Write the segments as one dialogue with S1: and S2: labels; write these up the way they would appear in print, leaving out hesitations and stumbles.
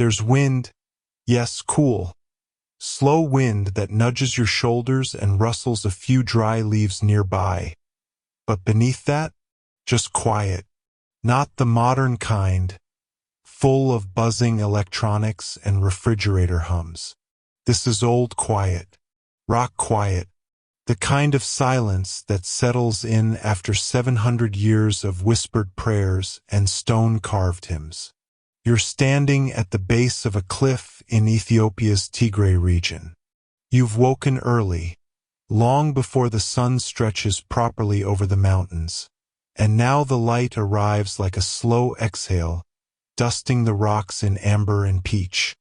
S1: There's wind, yes, cool, slow wind that nudges your shoulders and rustles a few dry leaves nearby. But beneath that, just quiet. Not the modern kind, full of buzzing electronics and refrigerator hums. This is old quiet, rock quiet, the kind of silence that settles in after 700 years of whispered prayers and stone-carved hymns. You're standing at the base of a cliff in Ethiopia's Tigray region. You've woken early, long before the sun stretches properly over the mountains, and now the light arrives like a slow exhale, dusting the rocks in amber and peach.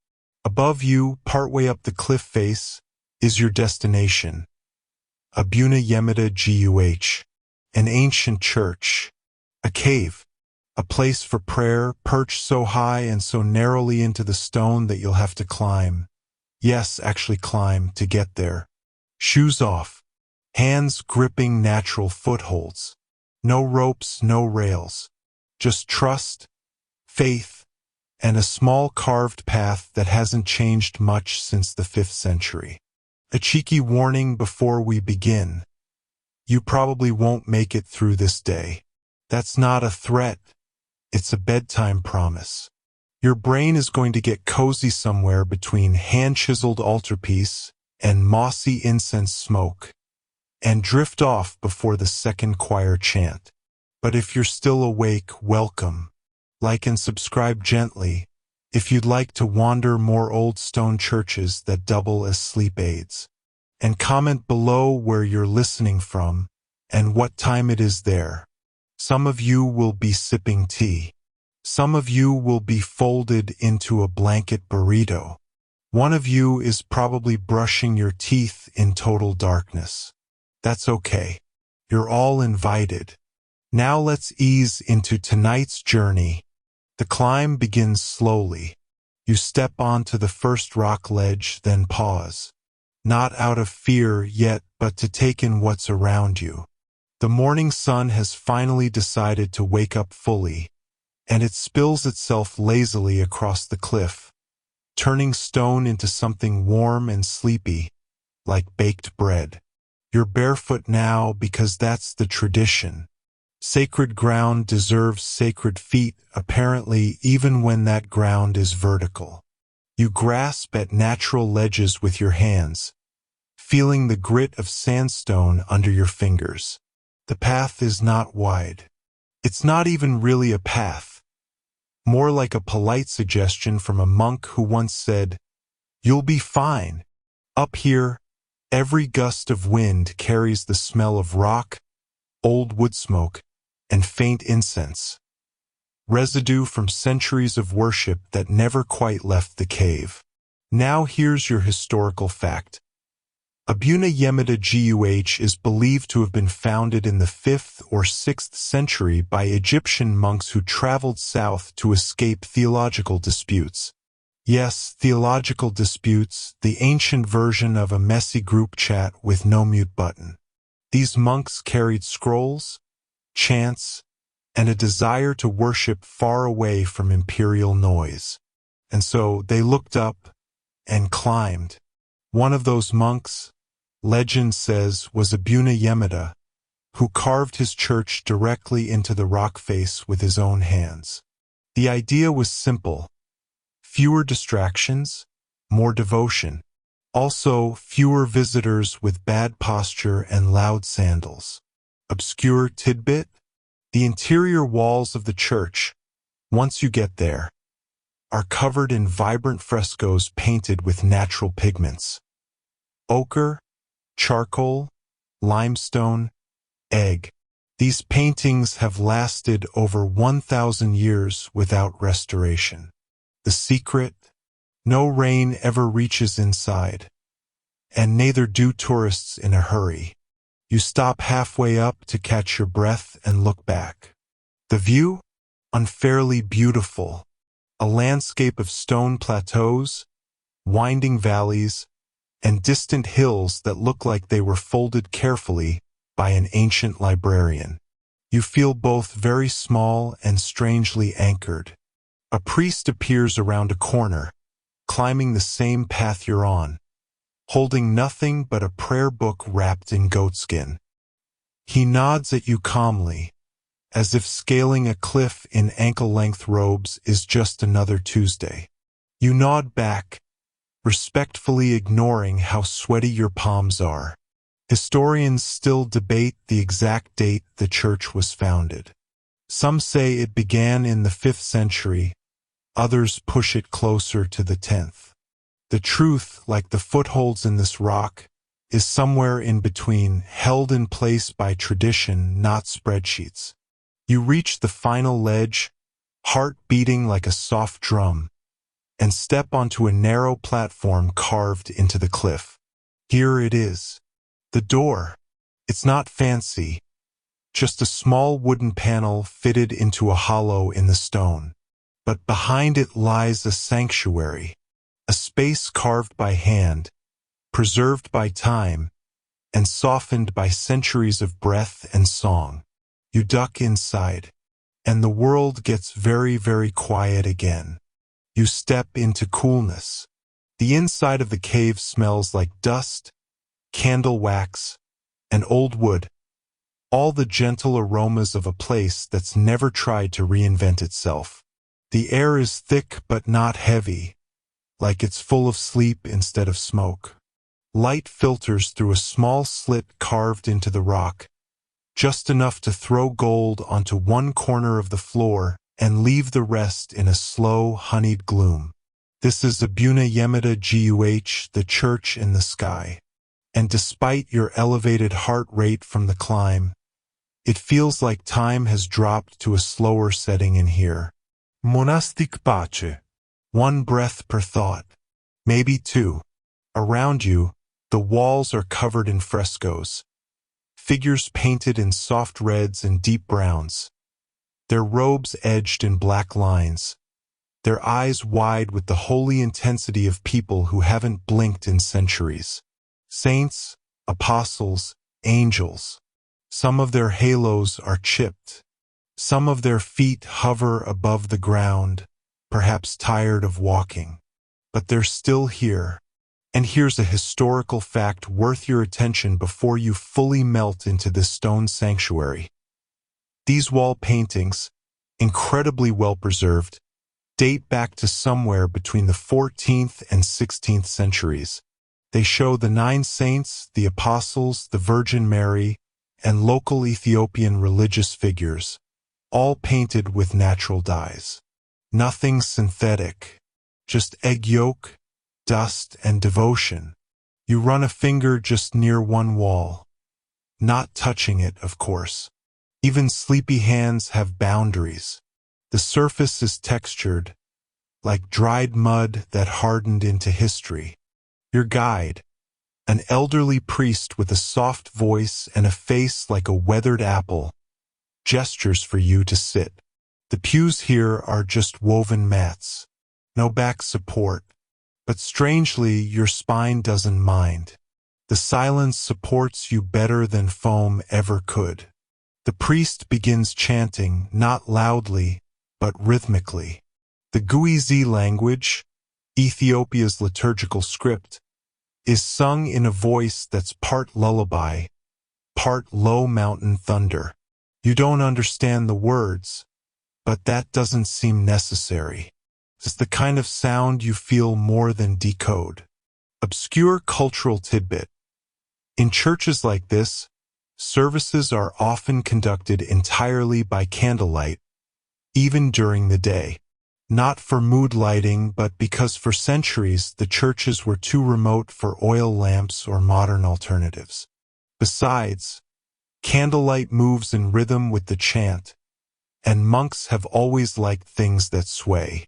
S1: Above you, partway up the cliff face, is your destination, Abuna Yemeda Guh, an ancient church, a cave, a place for prayer perched so high and so narrowly into the stone that you'll have to climb. Yes, actually climb to get there. Shoes off, hands gripping natural footholds. No ropes, no rails. Just trust, faith, and a small carved path that hasn't changed much since the 5th century. A cheeky warning before we begin. You probably won't make it through this day. That's not a threat. It's a bedtime promise. Your brain is going to get cozy somewhere between hand-chiseled altarpiece and mossy incense smoke, and drift off before the second choir chant. But if you're still awake, welcome. Like and subscribe gently if you'd like to wander more old stone churches that double as sleep aids. And comment below where you're listening from and what time it is there. Some of you will be sipping tea. Some of you will be folded into a blanket burrito. One of you is probably brushing your teeth in total darkness. That's okay. You're all invited. Now let's ease into tonight's journey. The climb begins slowly. You step onto the first rock ledge, then pause. Not out of fear yet, but to take in what's around you. The morning sun has finally decided to wake up fully, and it spills itself lazily across the cliff, turning stone into something warm and sleepy, like baked bread. You're barefoot now because that's the tradition. Sacred ground deserves sacred feet, apparently, even when that ground is vertical. You grasp at natural ledges with your hands, feeling the grit of sandstone under your fingers. The path is not wide. It's not even really a path. More like a polite suggestion from a monk who once said, "You'll be fine. Up here, every gust of wind carries the smell of rock, old wood smoke, and faint incense. Residue from centuries of worship that never quite left the cave." Now here's your historical fact. Abuna Yemeda Guh is believed to have been founded in the 5th or 6th century by Egyptian monks who traveled south to escape theological disputes. Yes, theological disputes, the ancient version of a messy group chat with no mute button. These monks carried scrolls, chants, and a desire to worship far away from imperial noise. And so they looked up and climbed. One of those monks, legend says, was Abuna Yemeda, who carved his church directly into the rock face with his own hands. The idea was simple. Fewer distractions, more devotion. Also, fewer visitors with bad posture and loud sandals. Obscure tidbit? The interior walls of the church, once you get there, are covered in vibrant frescoes painted with natural pigments. Ochre, charcoal, limestone, egg. These paintings have lasted over 1,000 years without restoration. The secret? No rain ever reaches inside, and neither do tourists in a hurry. You stop halfway up to catch your breath and look back. The view? Unfairly beautiful. A landscape of stone plateaus, winding valleys, and distant hills that look like they were folded carefully by an ancient librarian. You feel both very small and strangely anchored. A priest appears around a corner, climbing the same path you're on, holding nothing but a prayer book wrapped in goatskin. He nods at you calmly, as if scaling a cliff in ankle-length robes is just another Tuesday. You nod back, respectfully ignoring how sweaty your palms are. Historians still debate the exact date the church was founded. Some say it began in the 5th century, others push it closer to the 10th. The truth, like the footholds in this rock, is somewhere in between, held in place by tradition, not spreadsheets. You reach the final ledge, heart beating like a soft drum, and step onto a narrow platform carved into the cliff. Here it is. The door. It's not fancy, just a small wooden panel fitted into a hollow in the stone. But behind it lies a sanctuary, a space carved by hand, preserved by time, and softened by centuries of breath and song. You duck inside, and the world gets very, very quiet again. You step into coolness. The inside of the cave smells like dust, candle wax, and old wood, all the gentle aromas of a place that's never tried to reinvent itself. The air is thick but not heavy, like it's full of sleep instead of smoke. Light filters through a small slit carved into the rock, just enough to throw gold onto one corner of the floor and leave the rest in a slow, honeyed gloom. This is Abuna Yemeda Guh, the church in the sky. And despite your elevated heart rate from the climb, it feels like time has dropped to a slower setting in here. Monastic pace. One breath per thought. Maybe two. Around you, the walls are covered in frescoes. Figures painted in soft reds and deep browns. Their robes edged in black lines. Their eyes wide with the holy intensity of people who haven't blinked in centuries. Saints, apostles, angels. Some of their halos are chipped. Some of their feet hover above the ground, perhaps tired of walking. But they're still here. And here's a historical fact worth your attention before you fully melt into this stone sanctuary. These wall paintings, incredibly well preserved, date back to somewhere between the 14th and 16th centuries. They show the 9 saints, the apostles, the Virgin Mary, and local Ethiopian religious figures, all painted with natural dyes. Nothing synthetic, just egg yolk, dust, and devotion. You run a finger just near one wall, not touching it, of course. Even sleepy hands have boundaries. The surface is textured, like dried mud that hardened into history. Your guide, an elderly priest with a soft voice and a face like a weathered apple, gestures for you to sit. The pews here are just woven mats, no back support, but strangely your spine doesn't mind. The silence supports you better than foam ever could. The priest begins chanting, not loudly, but rhythmically. The Guizi language, Ethiopia's liturgical script, is sung in a voice that's part lullaby, part low mountain thunder. You don't understand the words, but that doesn't seem necessary. It's the kind of sound you feel more than decode. Obscure cultural tidbit. In churches like this, services are often conducted entirely by candlelight, even during the day. Not for mood lighting, but because for centuries the churches were too remote for oil lamps or modern alternatives. Besides, candlelight moves in rhythm with the chant, and monks have always liked things that sway.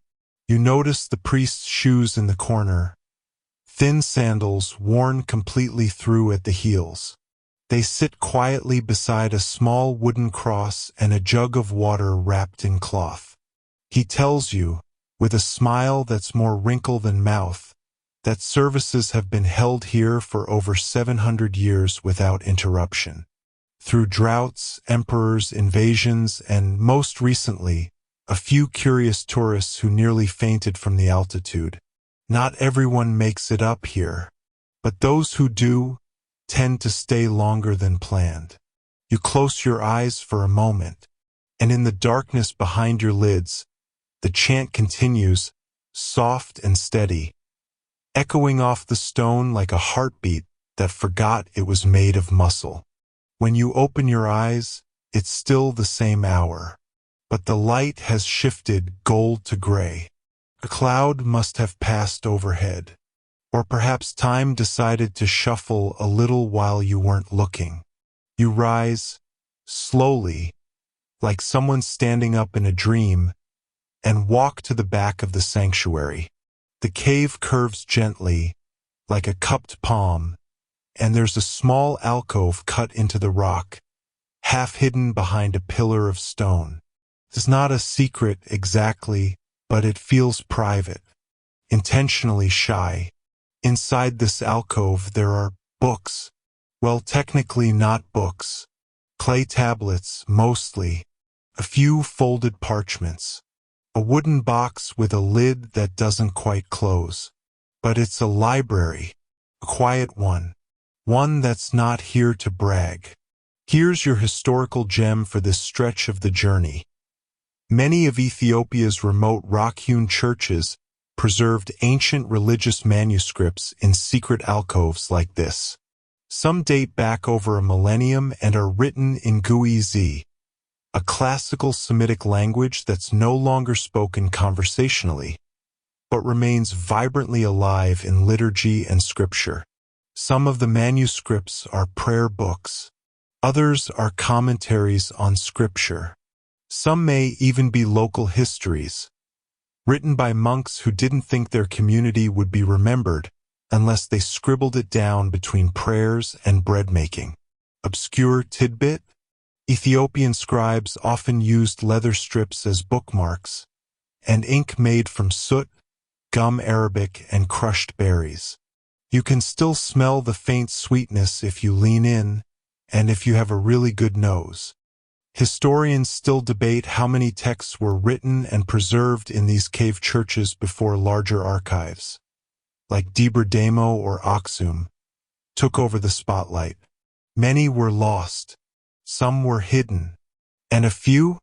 S1: You notice the priest's shoes in the corner, thin sandals worn completely through at the heels. They sit quietly beside a small wooden cross and a jug of water wrapped in cloth. He tells you, with a smile that's more wrinkle than mouth, that services have been held here for over 700 years without interruption. Through droughts, emperors, invasions, and, most recently, a few curious tourists who nearly fainted from the altitude. Not everyone makes it up here, but those who do tend to stay longer than planned. You close your eyes for a moment, and in the darkness behind your lids, the chant continues, soft and steady, echoing off the stone like a heartbeat that forgot it was made of muscle. When you open your eyes, it's still the same hour, but the light has shifted gold to gray. A cloud must have passed overhead, or perhaps time decided to shuffle a little while you weren't looking. You rise, slowly, like someone standing up in a dream, and walk to the back of the sanctuary. The cave curves gently, like a cupped palm, and there's a small alcove cut into the rock, half hidden behind a pillar of stone. It's not a secret exactly, but it feels private, intentionally shy. Inside this alcove there are books. Well, technically not books. Clay tablets, mostly. A few folded parchments. A wooden box with a lid that doesn't quite close. But it's a library. A quiet one. One that's not here to brag. Here's your historical gem for this stretch of the journey. Many of Ethiopia's remote rock-hewn churches preserved ancient religious manuscripts in secret alcoves like this. Some date back over a millennium and are written in Guizi, a classical Semitic language that's no longer spoken conversationally, but remains vibrantly alive in liturgy and scripture. Some of the manuscripts are prayer books. Others are commentaries on scripture. Some may even be local histories, written by monks who didn't think their community would be remembered unless they scribbled it down between prayers and bread-making. Obscure tidbit? Ethiopian scribes often used leather strips as bookmarks, and ink made from soot, gum arabic, and crushed berries. You can still smell the faint sweetness if you lean in, and if you have a really good nose. Historians still debate how many texts were written and preserved in these cave churches before larger archives, like Debre Damo or Aksum, took over the spotlight. Many were lost, some were hidden, and a few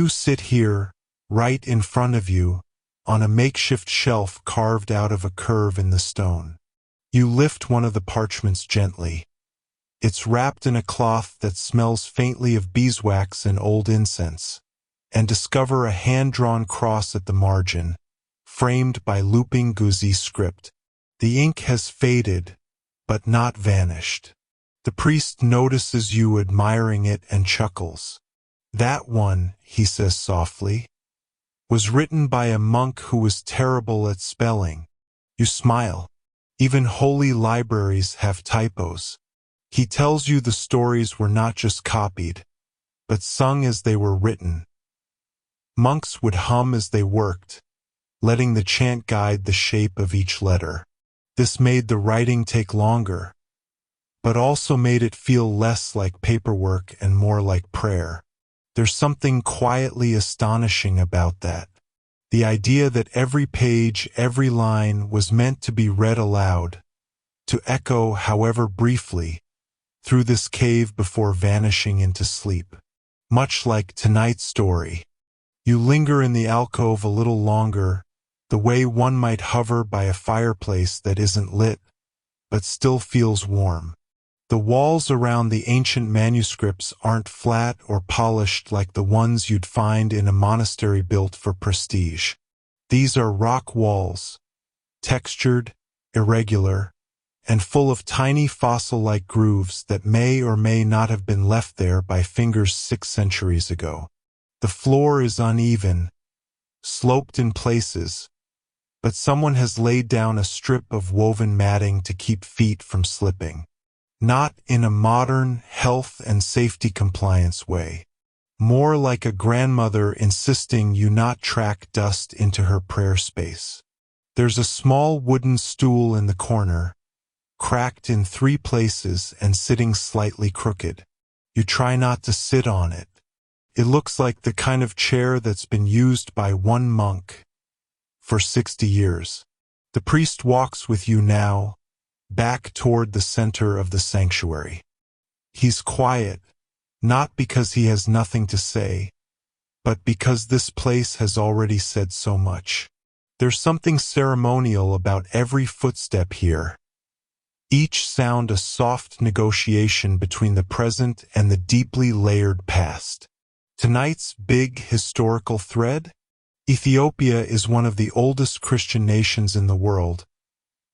S1: sit here, right in front of you, on a makeshift shelf carved out of a curve in the stone. You lift one of the parchments gently. It's wrapped in a cloth that smells faintly of beeswax and old incense, and discover a hand-drawn cross at the margin, framed by looping Guizi script. The ink has faded, but not vanished. The priest notices you admiring it and chuckles. That one, he says softly, was written by a monk who was terrible at spelling. You smile. Even holy libraries have typos. He tells you the stories were not just copied, but sung as they were written. Monks would hum as they worked, letting the chant guide the shape of each letter. This made the writing take longer, but also made it feel less like paperwork and more like prayer. There's something quietly astonishing about that. The idea that every page, every line was meant to be read aloud, to echo, however briefly, through this cave before vanishing into sleep. Much like tonight's story, you linger in the alcove a little longer, the way one might hover by a fireplace that isn't lit, but still feels warm. The walls around the ancient manuscripts aren't flat or polished like the ones you'd find in a monastery built for prestige. These are rock walls, textured, irregular, and full of tiny fossil-like grooves that may or may not have been left there by fingers 6 centuries ago. The floor is uneven, sloped in places, but someone has laid down a strip of woven matting to keep feet from slipping. Not in a modern health and safety compliance way. More like a grandmother insisting you not track dust into her prayer space. There's a small wooden stool in the corner, cracked in 3 places and sitting slightly crooked. You try not to sit on it, It looks like the kind of chair that's been used by one monk for 60 years. The priest walks with you now, back toward the center of the sanctuary. He's quiet, not because he has nothing to say, but because this place has already said so much. There's something ceremonial about every footstep here. Each sound a soft negotiation between the present and the deeply layered past. Tonight's big historical thread? Ethiopia is one of the oldest Christian nations in the world,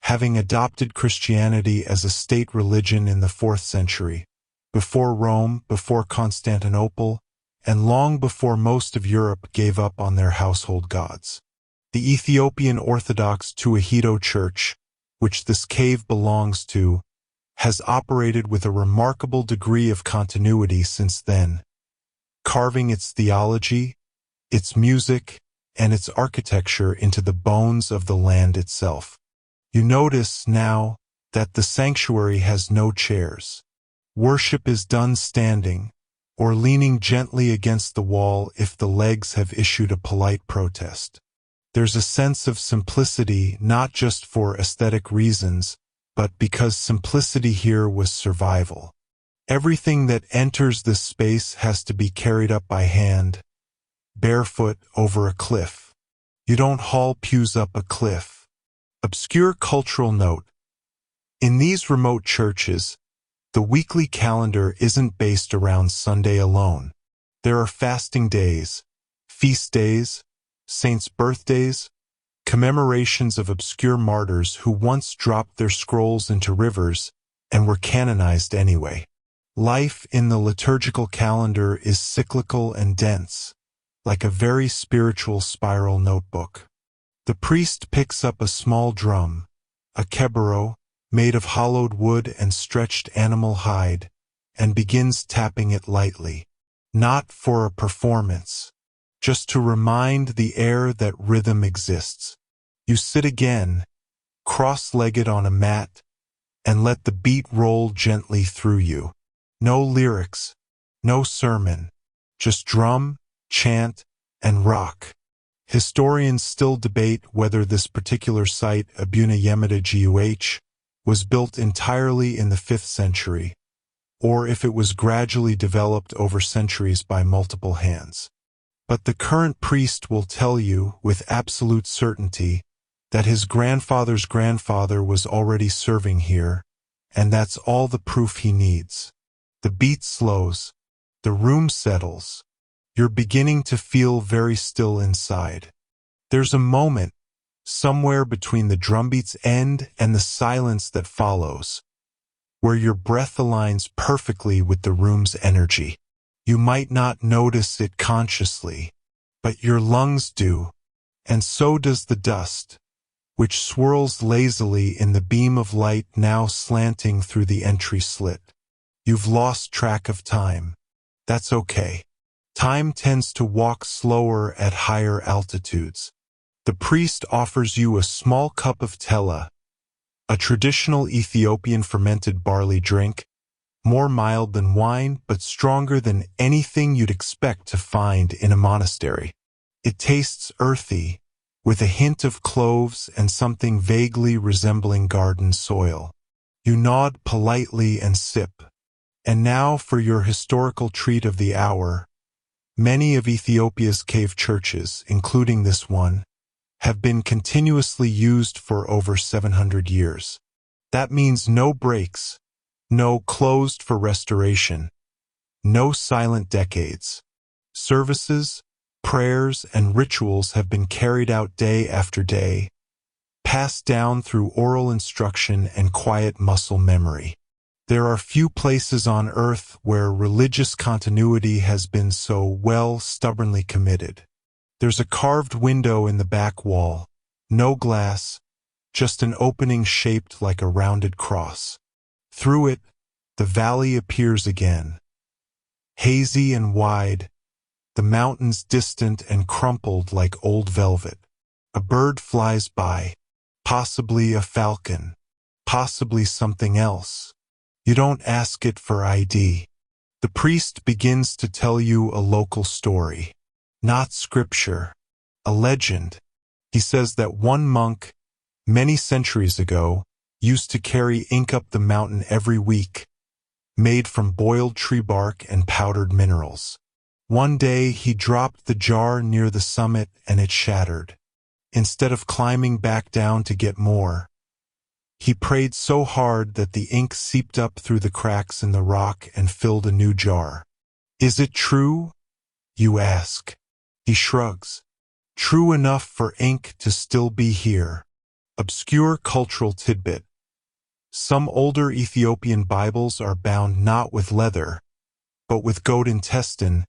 S1: having adopted Christianity as a state religion in the 4th century, before Rome, before Constantinople, and long before most of Europe gave up on their household gods. The Ethiopian Orthodox Tewahedo Church, which this cave belongs to, has operated with a remarkable degree of continuity since then, carving its theology, its music, and its architecture into the bones of the land itself. You notice now that the sanctuary has no chairs. Worship is done standing, or leaning gently against the wall if the legs have issued a polite protest. There's a sense of simplicity not just for aesthetic reasons, but because simplicity here was survival. Everything that enters this space has to be carried up by hand, barefoot over a cliff. You don't haul pews up a cliff. Obscure cultural note. In these remote churches, the weekly calendar isn't based around Sunday alone. There are fasting days, feast days, saints' birthdays, commemorations of obscure martyrs who once dropped their scrolls into rivers and were canonized anyway. Life in the liturgical calendar is cyclical and dense, like a very spiritual spiral notebook. The priest picks up a small drum, a kebero, made of hollowed wood and stretched animal hide, and begins tapping it lightly, not for a performance, just to remind the air that rhythm exists. You sit again, cross-legged on a mat, and let the beat roll gently through you. No lyrics, no sermon, just drum, chant, and rock. Historians still debate whether this particular site, Abuna Yemeta Guh, was built entirely in the 5th century, or if it was gradually developed over centuries by multiple hands. But the current priest will tell you with absolute certainty that his grandfather's grandfather was already serving here, and that's all the proof he needs. The beat slows, the room settles. You're beginning to feel very still inside. There's a moment, somewhere between the drumbeat's end and the silence that follows, where your breath aligns perfectly with the room's energy. You might not notice it consciously, but your lungs do, and so does the dust, which swirls lazily in the beam of light now slanting through the entry slit. You've lost track of time. That's okay. Time tends to walk slower at higher altitudes. The priest offers you a small cup of tella, a traditional Ethiopian fermented barley drink, more mild than wine but stronger than anything you'd expect to find in a monastery. It tastes earthy, with a hint of cloves and something vaguely resembling garden soil. You nod politely and sip. And now for your historical treat of the hour. Many of Ethiopia's cave churches, including this one, have been continuously used for over 700 years. That means no breaks, no closed for restoration, no silent decades. Services, prayers, and rituals have been carried out day after day, passed down through oral instruction and quiet muscle memory. There are few places on earth where religious continuity has been so stubbornly committed. There's a carved window in the back wall, no glass, just an opening shaped like a rounded cross. Through it, the valley appears again. Hazy and wide, the mountains distant and crumpled like old velvet. A bird flies by, possibly a falcon, possibly something else. You don't ask it for ID. The priest begins to tell you a local story, not scripture, a legend. He says that one monk, many centuries ago, used to carry ink up the mountain every week, made from boiled tree bark and powdered minerals. One day he dropped the jar near the summit and it shattered. Instead of climbing back down to get more, he prayed so hard that the ink seeped up through the cracks in the rock and filled a new jar. Is it true? You ask. He shrugs. True enough for ink to still be here. Obscure cultural tidbit. Some older Ethiopian Bibles are bound not with leather, but with goat intestine,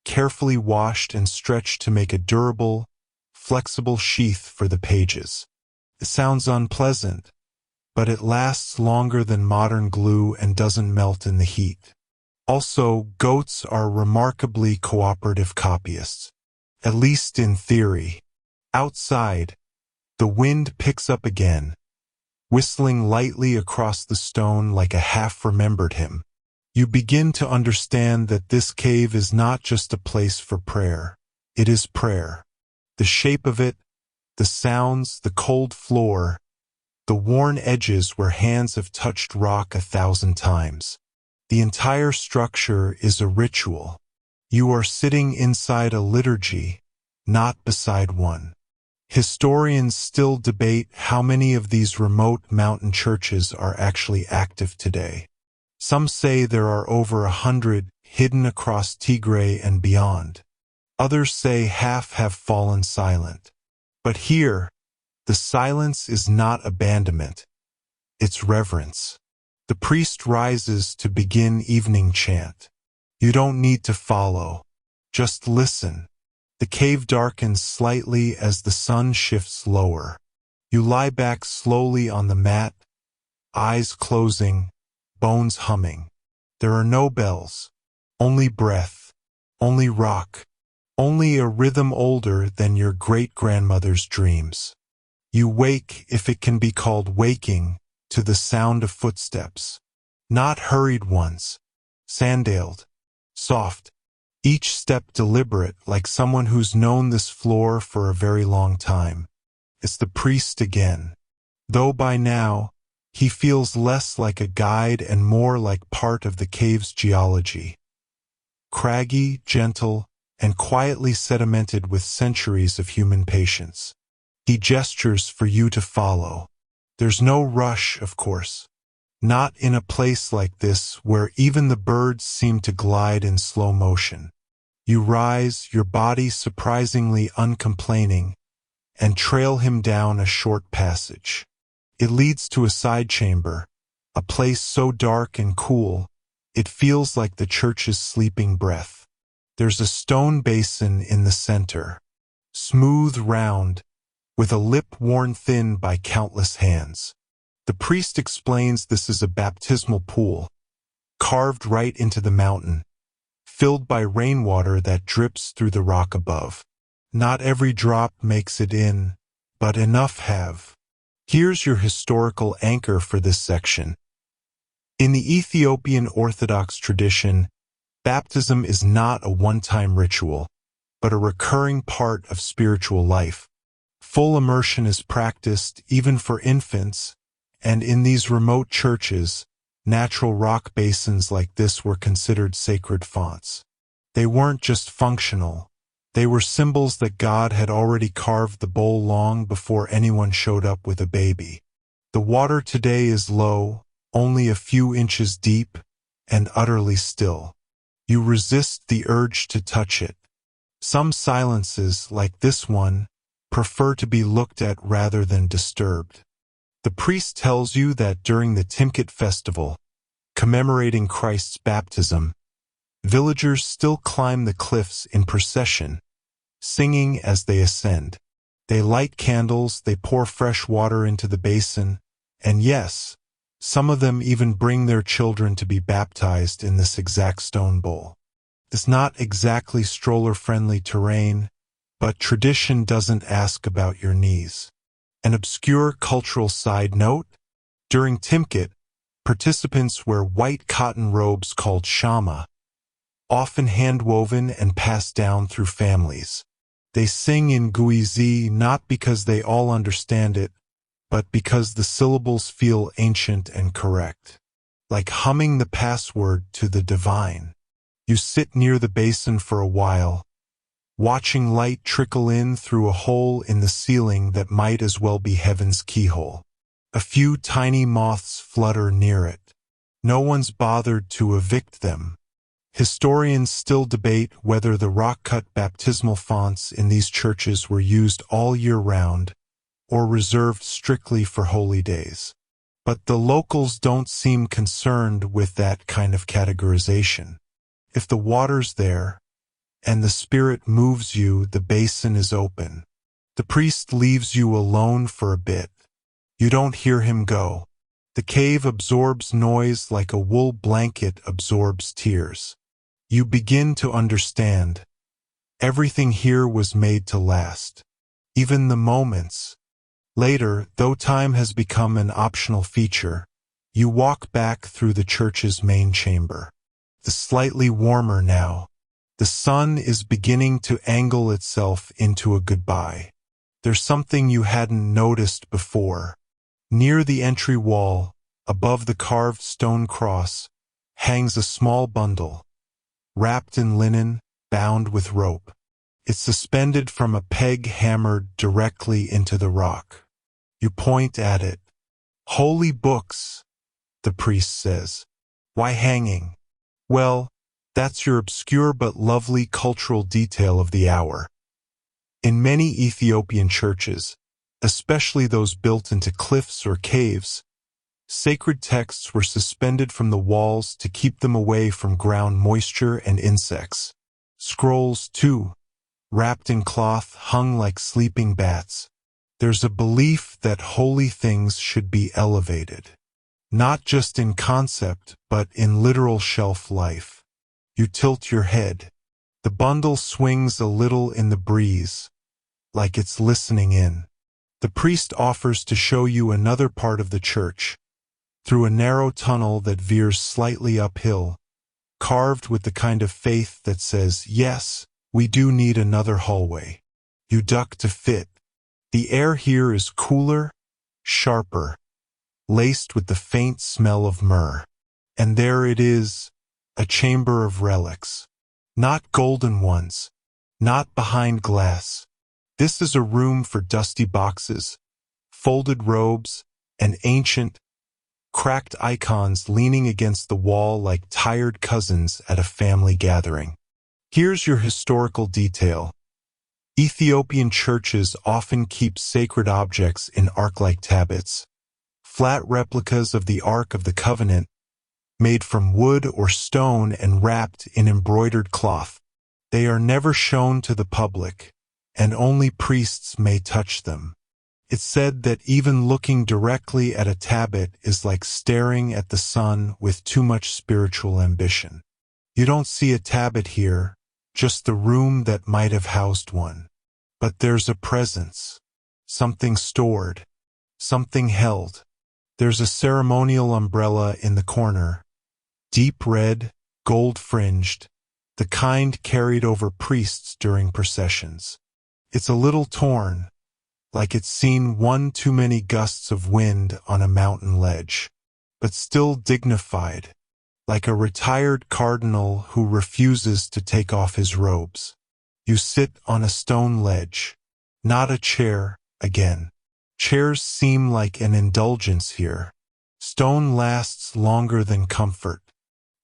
S1: carefully washed and stretched to make a durable, flexible sheath for the pages. It sounds unpleasant, but it lasts longer than modern glue and doesn't melt in the heat. Also, goats are remarkably cooperative copyists, at least in theory. Outside, the wind picks up again, whistling lightly across the stone like a half-remembered hymn. You begin to understand that this cave is not just a place for prayer. It is prayer. The shape of it, the sounds, the cold floor, the worn edges where hands have touched rock 1,000 times. The entire structure is a ritual. You are sitting inside a liturgy, not beside one. Historians still debate how many of these remote mountain churches are actually active today. Some say there are over 100 hidden across Tigray and beyond. Others say half have fallen silent. But here, the silence is not abandonment, it's reverence. The priest rises to begin evening chant. You don't need to follow, just listen. The cave darkens slightly as the sun shifts lower. You lie back slowly on the mat, eyes closing, bones humming. There are no bells, only breath, only rock, only a rhythm older than your great-grandmother's dreams. You wake, if it can be called waking, to the sound of footsteps. Not hurried ones, sandaled, soft, each step deliberate like someone who's known this floor for a very long time. It's the priest again. Though by now, he feels less like a guide and more like part of the cave's geology. Craggy, gentle, and quietly sedimented with centuries of human patience. He gestures for you to follow. There's no rush, of course. Not in a place like this where even the birds seem to glide in slow motion. You rise, your body surprisingly uncomplaining, and trail him down a short passage. It leads to a side chamber, a place so dark and cool, it feels like the church's sleeping breath. There's a stone basin in the center, smooth, round, with a lip worn thin by countless hands. The priest explains this is a baptismal pool, carved right into the mountain, filled by rainwater that drips through the rock above. Not every drop makes it in, but enough have. Here's your historical anchor for this section. In the Ethiopian Orthodox tradition, baptism is not a one-time ritual, but a recurring part of spiritual life. Full immersion is practiced even for infants, and in these remote churches, natural rock basins like this were considered sacred fonts. They weren't just functional, they were symbols that God had already carved the bowl long before anyone showed up with a baby. The water today is low, only a few inches deep, and utterly still. You resist the urge to touch it. Some silences, like this one, prefer to be looked at rather than disturbed. The priest tells you that during the Timkit festival, commemorating Christ's baptism, villagers still climb the cliffs in procession, singing as they ascend. They light candles, they pour fresh water into the basin, and yes, some of them even bring their children to be baptized in this exact stone bowl. It's not exactly stroller-friendly terrain, but tradition doesn't ask about your knees. An obscure cultural side note, during Timkit, participants wear white cotton robes called shama, often hand-woven and passed down through families. They sing in Guizi not because they all understand it, but because the syllables feel ancient and correct. Like humming the password to the divine. You sit near the basin for a while, watching light trickle in through a hole in the ceiling that might as well be heaven's keyhole. A few tiny moths flutter near it. No one's bothered to evict them. Historians still debate whether the rock-cut baptismal fonts in these churches were used all year round or reserved strictly for holy days. But the locals don't seem concerned with that kind of categorization. If the water's there, and the spirit moves you, the basin is open. The priest leaves you alone for a bit. You don't hear him go. The cave absorbs noise like a wool blanket absorbs tears. You begin to understand. Everything here was made to last. Even the moments. Later, though time has become an optional feature, you walk back through the church's main chamber. The slightly warmer now. The sun is beginning to angle itself into a goodbye. There's something you hadn't noticed before. Near the entry wall, above the carved stone cross, hangs a small bundle, wrapped in linen, bound with rope. It's suspended from a peg hammered directly into the rock. You point at it. Holy books, the priest says. Why hanging? Well, that's your obscure but lovely cultural detail of the hour. In many Ethiopian churches, especially those built into cliffs or caves, sacred texts were suspended from the walls to keep them away from ground moisture and insects. Scrolls, too, wrapped in cloth, hung like sleeping bats. There's a belief that holy things should be elevated, not just in concept, but in literal shelf life. You tilt your head. The bundle swings a little in the breeze, like it's listening in. The priest offers to show you another part of the church, through a narrow tunnel that veers slightly uphill, carved with the kind of faith that says, yes, we do need another hallway. You duck to fit. The air here is cooler, sharper, laced with the faint smell of myrrh. And there it is, a chamber of relics. Not golden ones, not behind glass. This is a room for dusty boxes, folded robes, and ancient, cracked icons leaning against the wall like tired cousins at a family gathering. Here's your historical detail. Ethiopian churches often keep sacred objects in ark-like tablets, flat replicas of the Ark of the Covenant, made from wood or stone and wrapped in embroidered cloth. They are never shown to the public, and only priests may touch them. It's said that even looking directly at a tablet is like staring at the sun with too much spiritual ambition. You don't see a tablet here, just the room that might have housed one. But there's a presence, something stored, something held. There's a ceremonial umbrella in the corner, deep red, gold-fringed, the kind carried over priests during processions. It's a little torn, like it's seen one too many gusts of wind on a mountain ledge, but still dignified, like a retired cardinal who refuses to take off his robes. You sit on a stone ledge, not a chair, again. Chairs seem like an indulgence here. Stone lasts longer than comfort.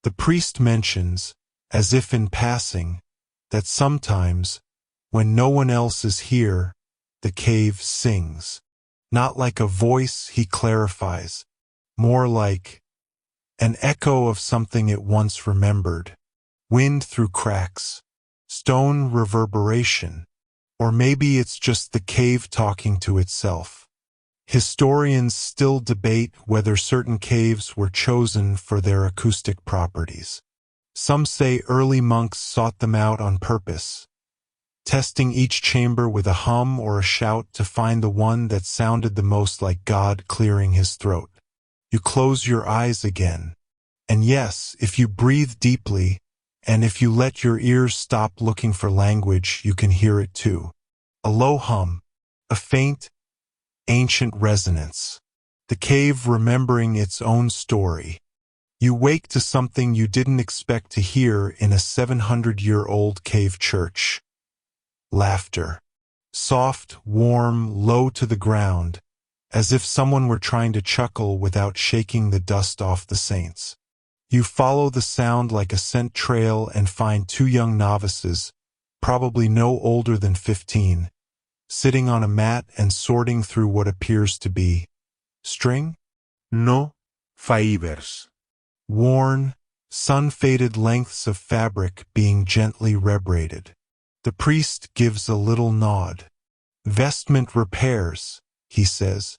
S1: The priest mentions, as if in passing, that sometimes, when no one else is here, the cave sings. Not like a voice, he clarifies, more like an echo of something it once remembered. Wind through cracks, stone reverberation, or maybe it's just the cave talking to itself. Historians still debate whether certain caves were chosen for their acoustic properties. Some say early monks sought them out on purpose, testing each chamber with a hum or a shout to find the one that sounded the most like God clearing his throat. You close your eyes again. And yes, if you breathe deeply, And if you let your ears stop looking for language, you can hear it too. A low hum, a faint, ancient resonance. The cave remembering its own story. You wake to something you didn't expect to hear in a 700-year-old cave church. Laughter. Soft, warm, low to the ground, as if someone were trying to chuckle without shaking the dust off the saints. You follow the sound like a scent trail and find two young novices, probably no older than 15, sitting on a mat and sorting through what appears to be string?
S2: No, fibers.
S1: Worn, sun-faded lengths of fabric being gently rebraided. The priest gives a little nod. Vestment repairs, he says.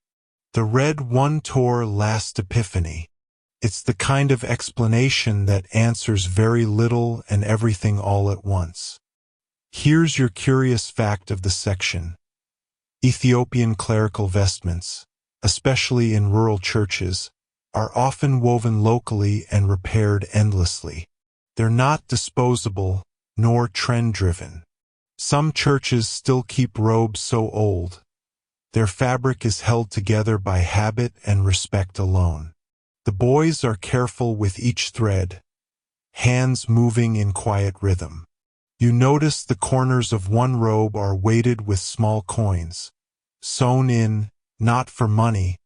S1: The red one tore last Epiphany. It's the kind of explanation that answers very little and everything all at once. Here's your curious fact of the section. Ethiopian clerical vestments, especially in rural churches, are often woven locally and repaired endlessly. They're not disposable, nor trend-driven. Some churches still keep robes so old. Their fabric is held together by habit and respect alone. The boys are careful with each thread, hands moving in quiet rhythm. You notice the corners of one robe are weighted with small coins, sewn in, not for money,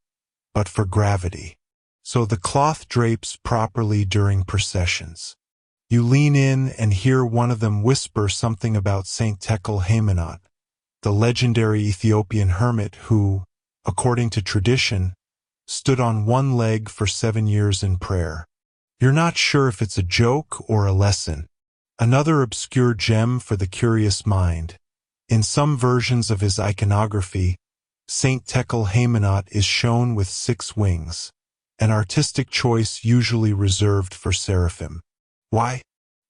S1: but for gravity. So the cloth drapes properly during processions. You lean in and hear one of them whisper something about Saint Tekel Haymanot, the legendary Ethiopian hermit who, according to tradition, stood on one leg for 7 years in prayer. You're not sure if it's a joke or a lesson. Another obscure gem for the curious mind. In some versions of his iconography, Saint Tekel Haymanot is shown with 6 wings, an artistic choice usually reserved for seraphim. Why?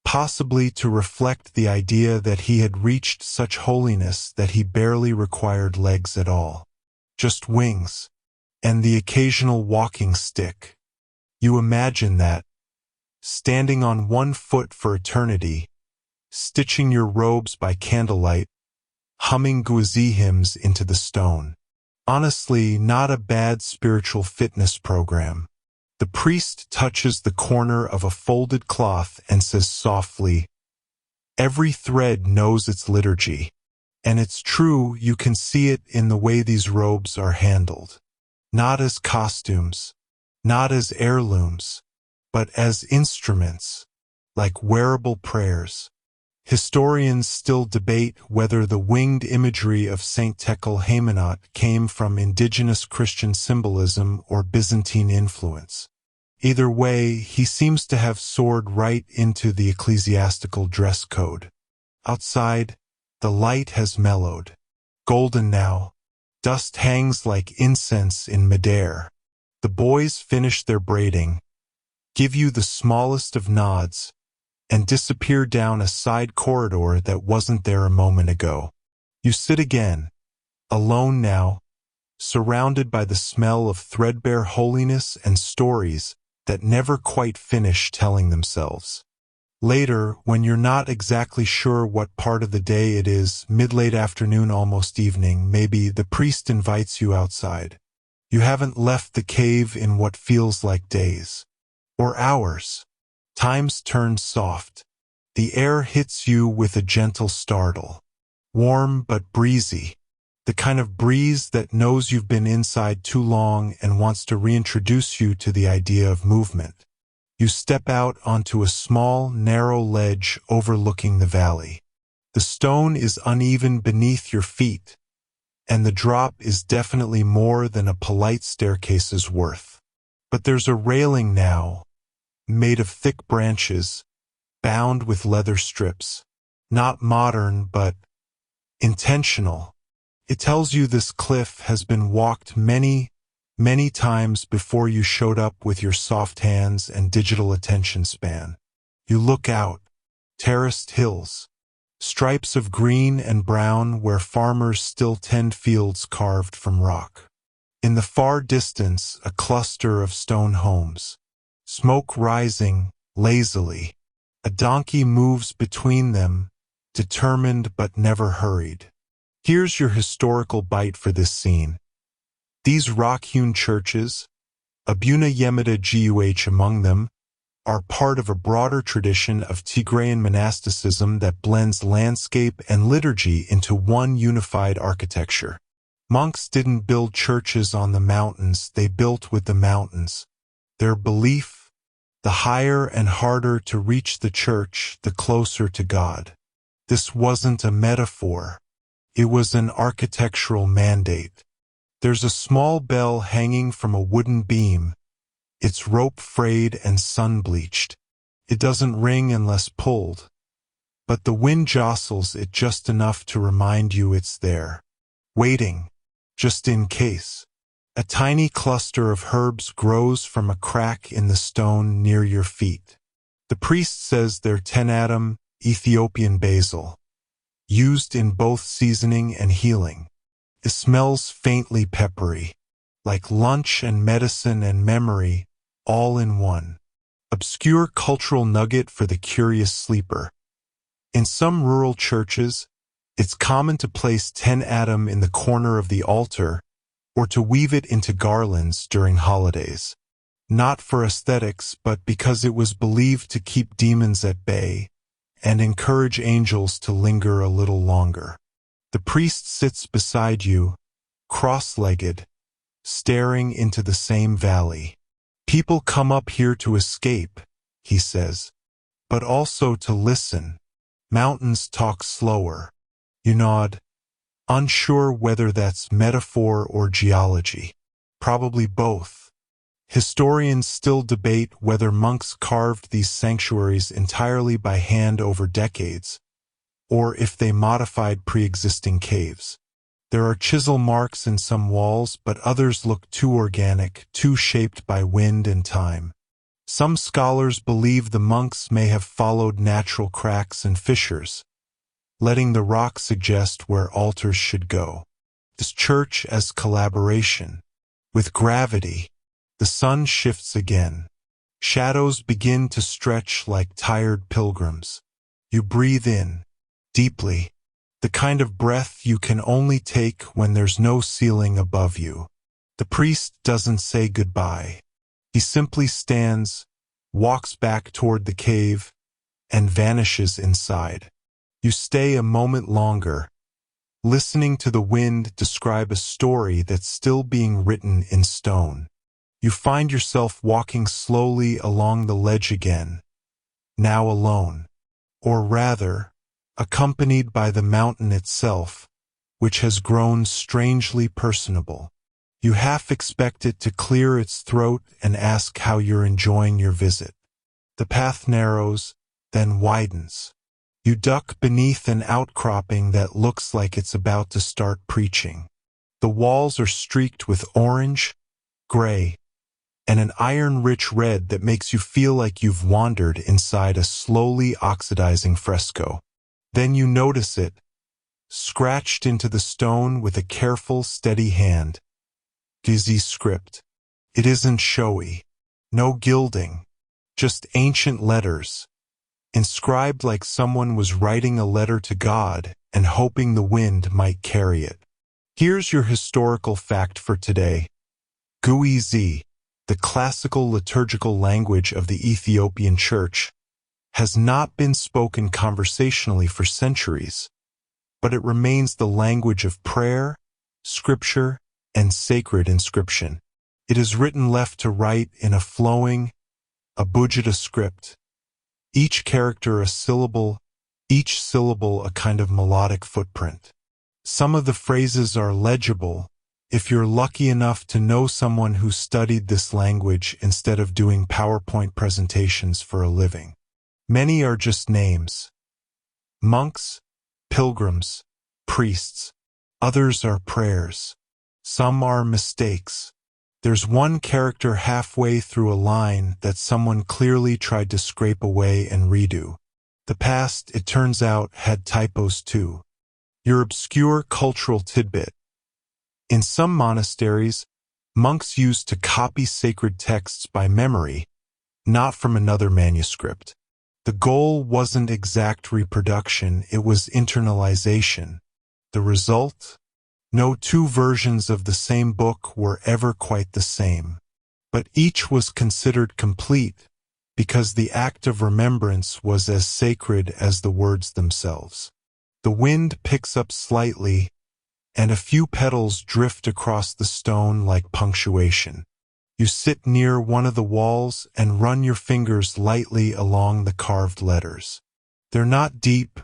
S1: Possibly to reflect the idea that he had reached such holiness that he barely required legs at all. Just wings, and the occasional walking stick. You imagine that, standing on one foot for eternity, stitching your robes by candlelight, humming Guazi hymns into the stone. Honestly, not a bad spiritual fitness program. The priest touches the corner of a folded cloth and says softly, "Every thread knows its liturgy." And it's true, you can see it in the way these robes are handled. Not as costumes, not as heirlooms, but as instruments, like wearable prayers. Historians still debate whether the winged imagery of Saint Tekel Haymanot came from indigenous Christian symbolism or Byzantine influence. Either way, he seems to have soared right into the ecclesiastical dress code. Outside, the light has mellowed. Golden now. Dust hangs like incense in midair. The boys finish their braiding, give you the smallest of nods, and disappear down a side corridor that wasn't there a moment ago. You sit again, alone now, surrounded by the smell of threadbare holiness and stories that never quite finish telling themselves. Later, when you're not exactly sure what part of the day it is, mid-late afternoon, almost evening, maybe the priest invites you outside. You haven't left the cave in what feels like days. Or hours. Time's turned soft. The air hits you with a gentle startle. Warm but breezy. The kind of breeze that knows you've been inside too long and wants to reintroduce you to the idea of movement. You step out onto a small, narrow ledge overlooking the valley. The stone is uneven beneath your feet, and the drop is definitely more than a polite staircase's worth. But there's a railing now, made of thick branches, bound with leather strips. Not modern, but intentional. It tells you this cliff has been walked many, many times before you showed up with your soft hands and digital attention span. You look out, terraced hills, stripes of green and brown where farmers still tend fields carved from rock. In the far distance, a cluster of stone homes, smoke rising lazily. A donkey moves between them, determined but never hurried. Here's your historical bite for this scene. These rock-hewn churches, Abuna Yemida Guh among them, are part of a broader tradition of Tigrayan monasticism that blends landscape and liturgy into one unified architecture. Monks didn't build churches on the mountains, they built with the mountains. Their belief, the higher and harder to reach the church, the closer to God. This wasn't a metaphor. It was an architectural mandate. There's a small bell hanging from a wooden beam. It's rope frayed and sun-bleached. It doesn't ring unless pulled, but the wind jostles it just enough to remind you it's there, waiting, just in case. A tiny cluster of herbs grows from a crack in the stone near your feet. The priest says they're 10-atom Ethiopian basil, used in both seasoning and healing. It smells faintly peppery, like lunch and medicine and memory, all in one. Obscure cultural nugget for the curious sleeper. In some rural churches, it's common to place 10-atom in the corner of the altar or to weave it into garlands during holidays. Not for aesthetics, but because it was believed to keep demons at bay and encourage angels to linger a little longer. The priest sits beside you, cross-legged, staring into the same valley. People come up here to escape, he says, but also to listen. Mountains talk slower. You nod, unsure whether that's metaphor or geology. Probably both. Historians still debate whether monks carved these sanctuaries entirely by hand over decades, or if they modified pre-existing caves. There are chisel marks in some walls, but others look too organic, too shaped by wind and time. Some scholars believe the monks may have followed natural cracks and fissures, letting the rock suggest where altars should go. This church as collaboration. With gravity, the sun shifts again. Shadows begin to stretch like tired pilgrims. You breathe in, deeply, the kind of breath you can only take when there's no ceiling above you. The priest doesn't say goodbye. He simply stands, walks back toward the cave, and vanishes inside. You stay a moment longer, listening to the wind describe a story that's still being written in stone. You find yourself walking slowly along the ledge again, now alone, or rather, accompanied by the mountain itself, which has grown strangely personable. You half expect it to clear its throat and ask how you're enjoying your visit. The path narrows, then widens. You duck beneath an outcropping that looks like it's about to start preaching. The walls are streaked with orange, gray, and an iron-rich red that makes you feel like you've wandered inside a slowly oxidizing fresco. Then you notice it, scratched into the stone with a careful, steady hand. Gizzy script. It isn't showy. No gilding. Just ancient letters, inscribed like someone was writing a letter to God and hoping the wind might carry it. Here's your historical fact for today. Guh, the classical liturgical language of the Ethiopian Church, has not been spoken conversationally for centuries, but it remains the language of prayer, scripture, and sacred inscription. It is written left to right in a flowing, abugida script, each character a syllable, each syllable a kind of melodic footprint. Some of the phrases are legible if you're lucky enough to know someone who studied this language instead of doing PowerPoint presentations for a living. Many are just names. Monks, pilgrims, priests. Others are prayers. Some are mistakes. There's one character halfway through a line that someone clearly tried to scrape away and redo. The past, it turns out, had typos too. Your obscure cultural tidbit. In some monasteries, monks used to copy sacred texts by memory, not from another manuscript. The goal wasn't exact reproduction, it was internalization. The result? No two versions of the same book were ever quite the same. But each was considered complete, because the act of remembrance was as sacred as the words themselves. The wind picks up slightly, and a few petals drift across the stone like punctuation. You sit near one of the walls and run your fingers lightly along the carved letters. They're not deep,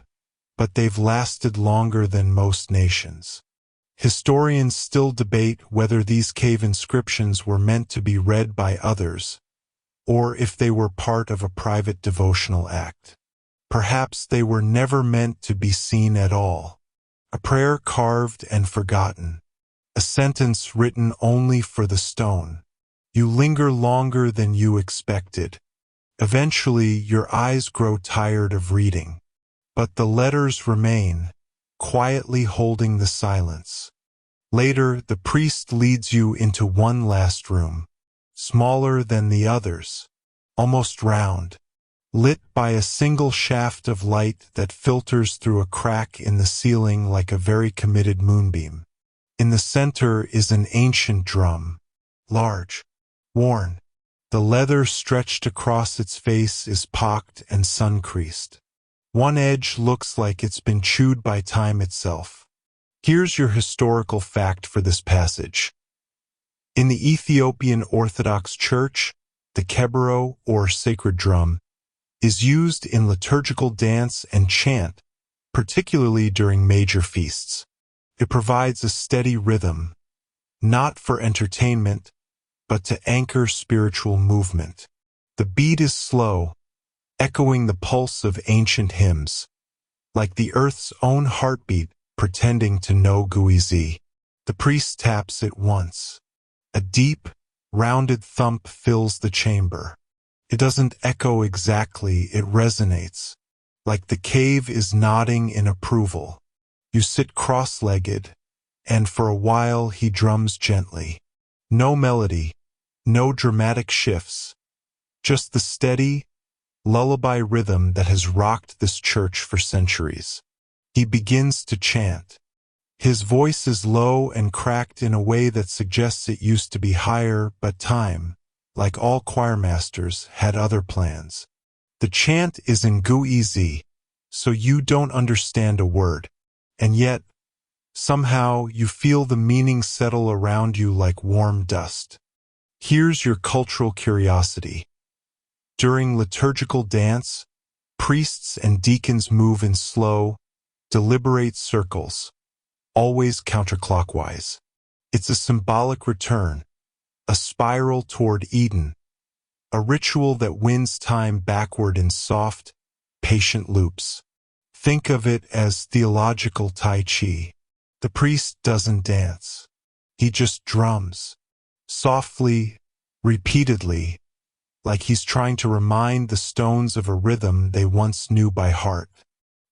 S1: but they've lasted longer than most nations. Historians still debate whether these cave inscriptions were meant to be read by others, or if they were part of a private devotional act. Perhaps they were never meant to be seen at all. A prayer carved and forgotten. A sentence written only for the stone. You linger longer than you expected. Eventually, your eyes grow tired of reading. But the letters remain, quietly holding the silence. Later, the priest leads you into one last room, smaller than the others, almost round, lit by a single shaft of light that filters through a crack in the ceiling like a very committed moonbeam. In the center is an ancient drum, large, worn. The leather stretched across its face is pocked and sun-creased. One edge looks like it's been chewed by time itself. Here's your historical fact for this passage. In the Ethiopian Orthodox Church, the kebero, or sacred drum, is used in liturgical dance and chant, particularly during major feasts. It provides a steady rhythm, not for entertainment, but to anchor spiritual movement. The beat is slow, echoing the pulse of ancient hymns, like the earth's own heartbeat pretending to know Guizi. The priest taps it once. A deep, rounded thump fills the chamber. It doesn't echo exactly, it resonates, like the cave is nodding in approval. You sit cross-legged, and for a while he drums gently. No melody, no dramatic shifts, just the steady, lullaby rhythm that has rocked this church for centuries. He begins to chant. His voice is low and cracked in a way that suggests it used to be higher, but time, like all choirmasters, had other plans. The chant is in Guizi, so you don't understand a word, and yet, somehow you feel the meaning settle around you like warm dust. Here's your cultural curiosity. During liturgical dance, priests and deacons move in slow, deliberate circles, always counterclockwise. It's a symbolic return, a spiral toward Eden, a ritual that wins time backward in soft, patient loops. Think of it as theological Tai Chi. The priest doesn't dance. He just drums. Softly, repeatedly, like he's trying to remind the stones of a rhythm they once knew by heart.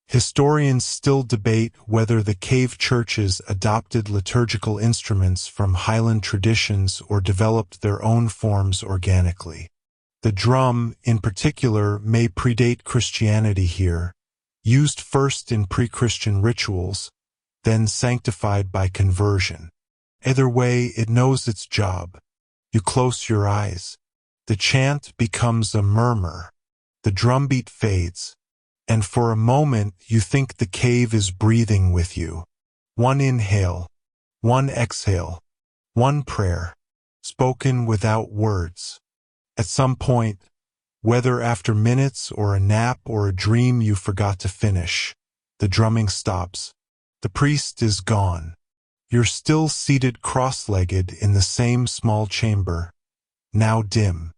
S1: Historians still debate whether the cave churches adopted liturgical instruments from Highland traditions or developed their own forms organically. The drum, in particular, may predate Christianity here, used first in pre-Christian rituals, then sanctified by conversion. Either way, it knows its job. You close your eyes. The chant becomes a murmur. The drumbeat fades. And for a moment you think the cave is breathing with you. One inhale, one exhale, one prayer, spoken without words. At some point, whether after minutes or a nap or a dream you forgot to finish, the drumming stops. The priest is gone. You're still seated cross-legged in the same small chamber, now dim.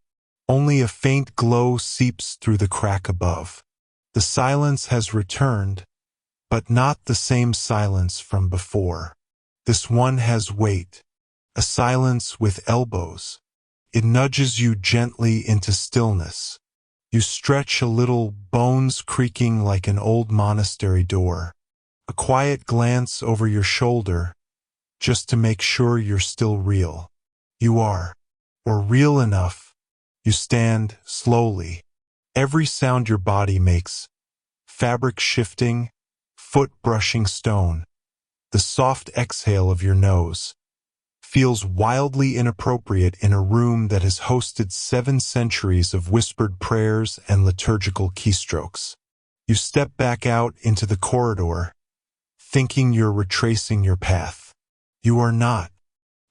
S1: Only a faint glow seeps through the crack above. The silence has returned, but not the same silence from before. This one has weight, a silence with elbows. It nudges you gently into stillness. You stretch a little, bones creaking like an old monastery door. A quiet glance over your shoulder, just to make sure you're still real. You are, or real enough. You stand slowly, Every sound your body makes, fabric shifting, foot brushing stone, the soft exhale of your nose, feels wildly inappropriate in a room that has hosted 7 centuries of whispered prayers and liturgical keystrokes. You step back out into the corridor, thinking you're retracing your path. You are not.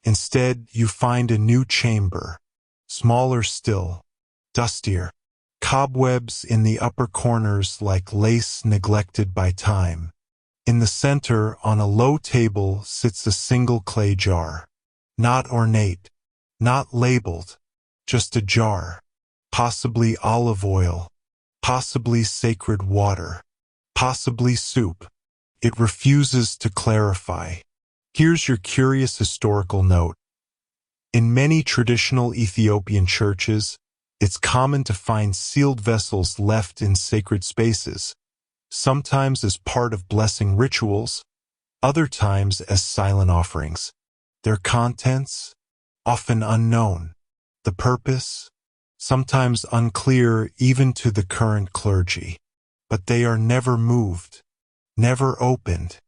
S1: Instead, you find a new chamber, smaller still, dustier, cobwebs in the upper corners like lace neglected by time. In the center, on a low table, sits a single clay jar. Not ornate, not labeled, just a jar. Possibly olive oil, possibly sacred water, possibly soup. It refuses to clarify. Here's your curious historical note. In many traditional Ethiopian churches, it's common to find sealed vessels left in sacred spaces, sometimes as part of blessing rituals, other times as silent offerings. Their contents, often unknown. The purpose, sometimes unclear even to the current clergy. But they are never moved, never opened,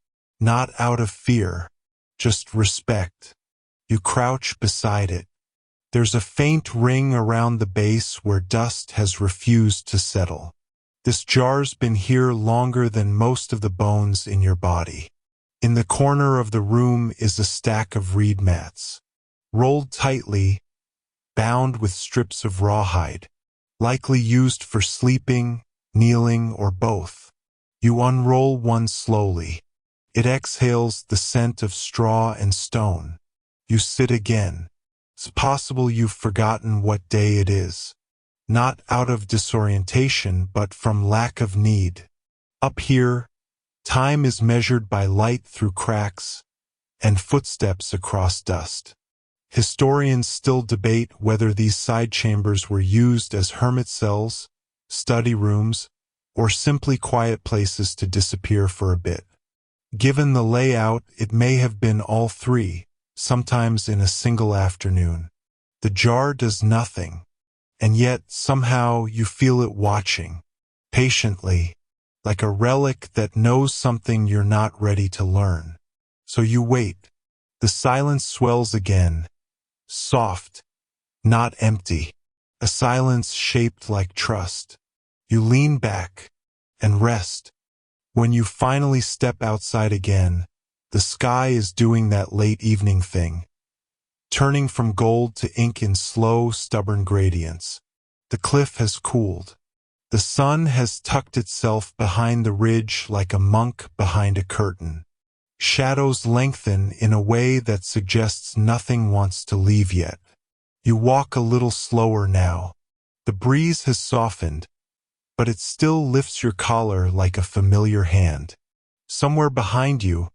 S1: not out of fear, just respect. You crouch beside it. There's a faint ring around the base where dust has refused to settle. This jar's been here longer than most of the bones in your body. In the corner of the room is a stack of reed mats, rolled tightly, bound with strips of rawhide, likely used for sleeping, kneeling, or both. You unroll one slowly. It exhales the scent of straw and stone. You sit again. It's possible you've forgotten what day it is. Not out of disorientation, but from lack of need. Up here, time is measured by light through cracks and footsteps across dust. Historians still debate whether these side chambers were used as hermit cells, study rooms, or simply quiet places to disappear for a bit. Given the layout, it may have been all three, sometimes in a single afternoon. The jar does nothing, and yet somehow you feel it watching, patiently, like a relic that knows something you're not ready to learn. So you wait. The silence swells again, soft, not empty, a silence shaped like trust. You lean back and rest. When you finally step outside again, the sky is doing that late evening thing, turning from gold to ink in slow, stubborn gradients. The cliff has cooled. The sun has tucked itself behind the ridge like a monk behind a curtain. Shadows lengthen in a way that suggests nothing wants to leave yet. You walk a little slower now. The breeze has softened, but it still lifts your collar like a familiar hand. Somewhere behind you,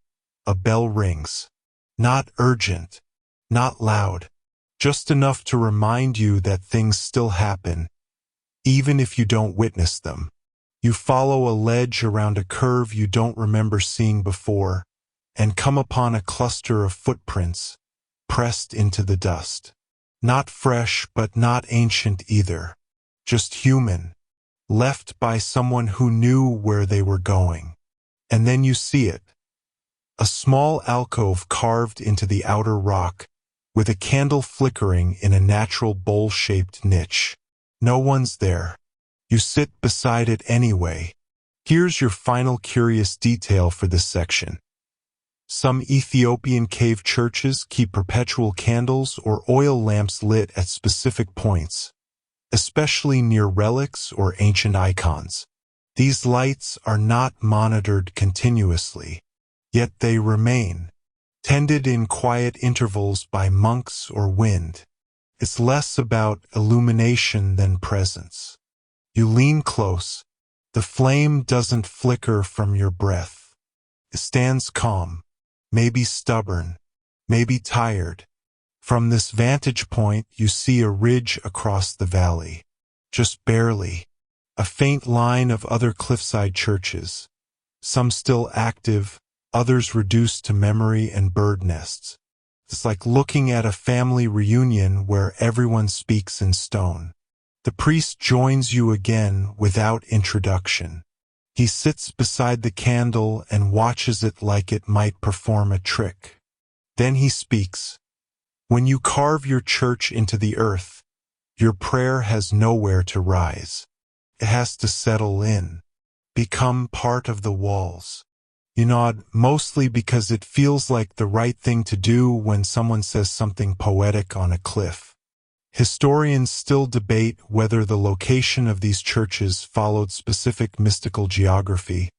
S1: a bell rings. Not urgent, not loud, just enough to remind you that things still happen, even if you don't witness them. You follow a ledge around a curve you don't remember seeing before, and come upon a cluster of footprints, pressed into the dust. Not fresh, but not ancient either. Just human, left by someone who knew where they were going. And then you see it. A small alcove carved into the outer rock, with a candle flickering in a natural bowl-shaped niche. No one's there. You sit beside it anyway. Here's your final curious detail for this section. Some Ethiopian cave churches keep perpetual candles or oil lamps lit at specific points, especially near relics or ancient icons. These lights are not monitored continuously, yet they remain, tended in quiet intervals by monks or wind. It's less about illumination than presence. You lean close. The flame doesn't flicker from your breath. It stands calm, maybe stubborn, maybe tired. From this vantage point, you see a ridge across the valley. Just barely. A faint line of other cliffside churches. Some still active, others reduced to memory and bird nests. It's like looking at a family reunion where everyone speaks in stone. The priest joins you again without introduction. He sits beside the candle and watches it like it might perform a trick. Then he speaks. When you carve your church into the earth, your prayer has nowhere to rise. It has to settle in, become part of the walls. You nod, mostly because it feels like the right thing to do when someone says something poetic on a cliff. Historians still debate whether the location of these churches followed specific mystical geography,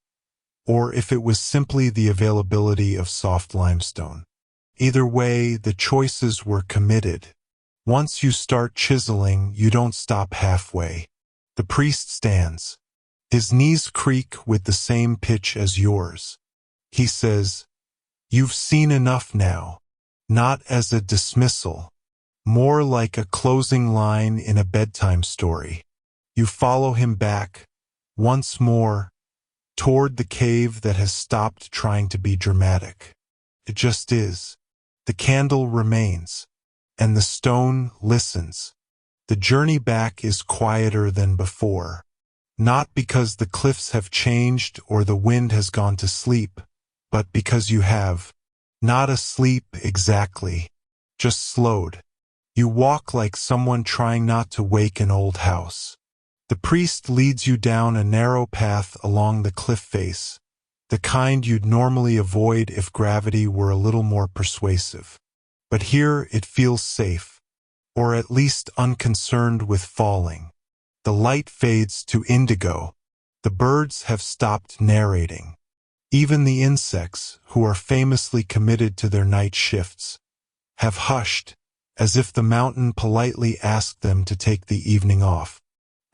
S1: or if it was simply the availability of soft limestone. Either way, the choices were committed. Once you start chiseling, you don't stop halfway. The priest stands. His knees creak with the same pitch as yours. He says, "You've seen enough now." Not as a dismissal, more like a closing line in a bedtime story. You follow him back, once more, toward the cave that has stopped trying to be dramatic. It just is. The candle remains, and the stone listens. The journey back is quieter than before, not because the cliffs have changed or the wind has gone to sleep, but because you have. Not asleep exactly, just slowed. You walk like someone trying not to wake an old house. The priest leads you down a narrow path along the cliff face, the kind you'd normally avoid if gravity were a little more persuasive. But here it feels safe, or at least unconcerned with falling. The light fades to indigo. The birds have stopped narrating. Even the insects, who are famously committed to their night shifts, have hushed, as if the mountain politely asked them to take the evening off.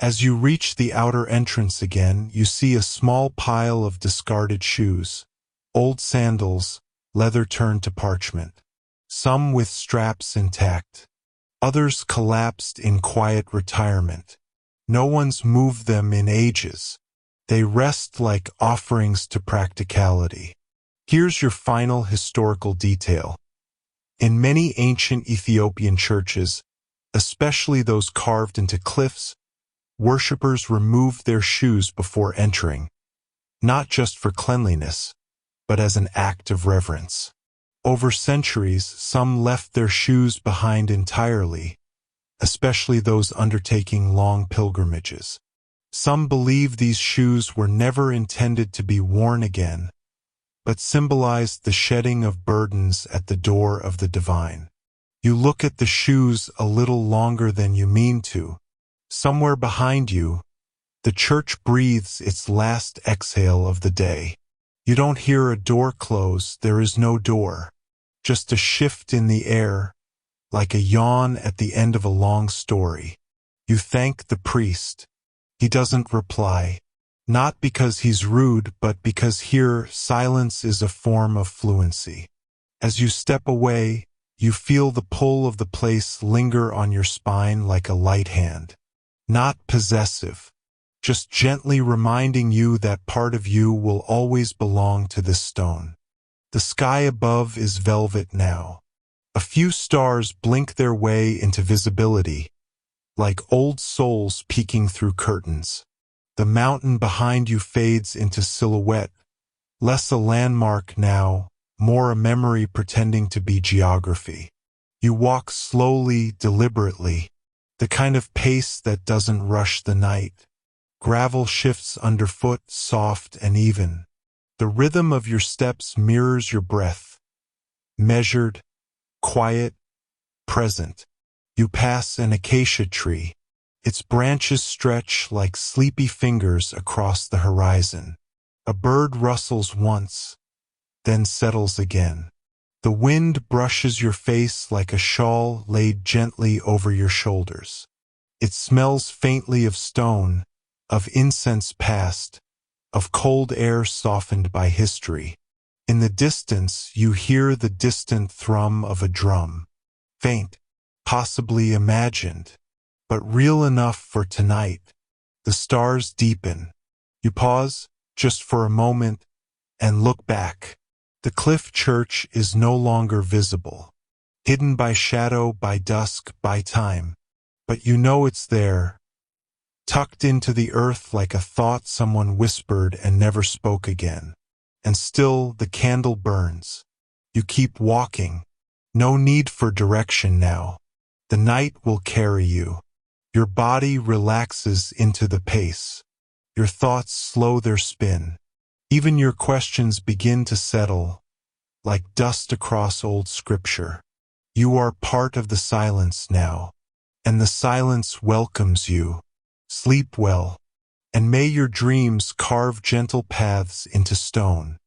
S1: As you reach the outer entrance again, you see a small pile of discarded shoes, old sandals, leather turned to parchment. Some with straps intact, others collapsed in quiet retirement. No one's moved them in ages. They rest like offerings to practicality. Here's your final historical detail. In many ancient Ethiopian churches, especially those carved into cliffs, worshippers removed their shoes before entering, not just for cleanliness, but as an act of reverence. Over centuries, some left their shoes behind entirely, especially those undertaking long pilgrimages. Some believe these shoes were never intended to be worn again, but symbolized the shedding of burdens at the door of the divine. You look at the shoes a little longer than you mean to. Somewhere behind you, the church breathes its last exhale of the day. You don't hear a door close, there is no door. Just a shift in the air, like a yawn at the end of a long story. You thank the priest. He doesn't reply, not because he's rude, but because here silence is a form of fluency. As you step away, you feel the pull of the place linger on your spine like a light hand. Not possessive, just gently reminding you that part of you will always belong to this stone. The sky above is velvet now. A few stars blink their way into visibility, like old souls peeking through curtains. The mountain behind you fades into silhouette, less a landmark now, more a memory pretending to be geography. You walk slowly, deliberately, the kind of pace that doesn't rush the night. Gravel shifts underfoot, soft and even. The rhythm of your steps mirrors your breath, measured, quiet, present. You pass an acacia tree. Its branches stretch like sleepy fingers across the horizon. A bird rustles once, then settles again. The wind brushes your face like a shawl laid gently over your shoulders. It smells faintly of stone, of incense past, of cold air softened by history. In the distance, you hear the distant thrum of a drum. Faint, possibly imagined, but real enough for tonight. The stars deepen. You pause, just for a moment, and look back. The cliff church is no longer visible, hidden by shadow, by dusk, by time. But you know it's there, tucked into the earth like a thought someone whispered and never spoke again. And still the candle burns. You keep walking. No need for direction now. The night will carry you. Your body relaxes into the pace. Your thoughts slow their spin. Even your questions begin to settle, like dust across old scripture. You are part of the silence now, and the silence welcomes you. Sleep well, and may your dreams carve gentle paths into stone.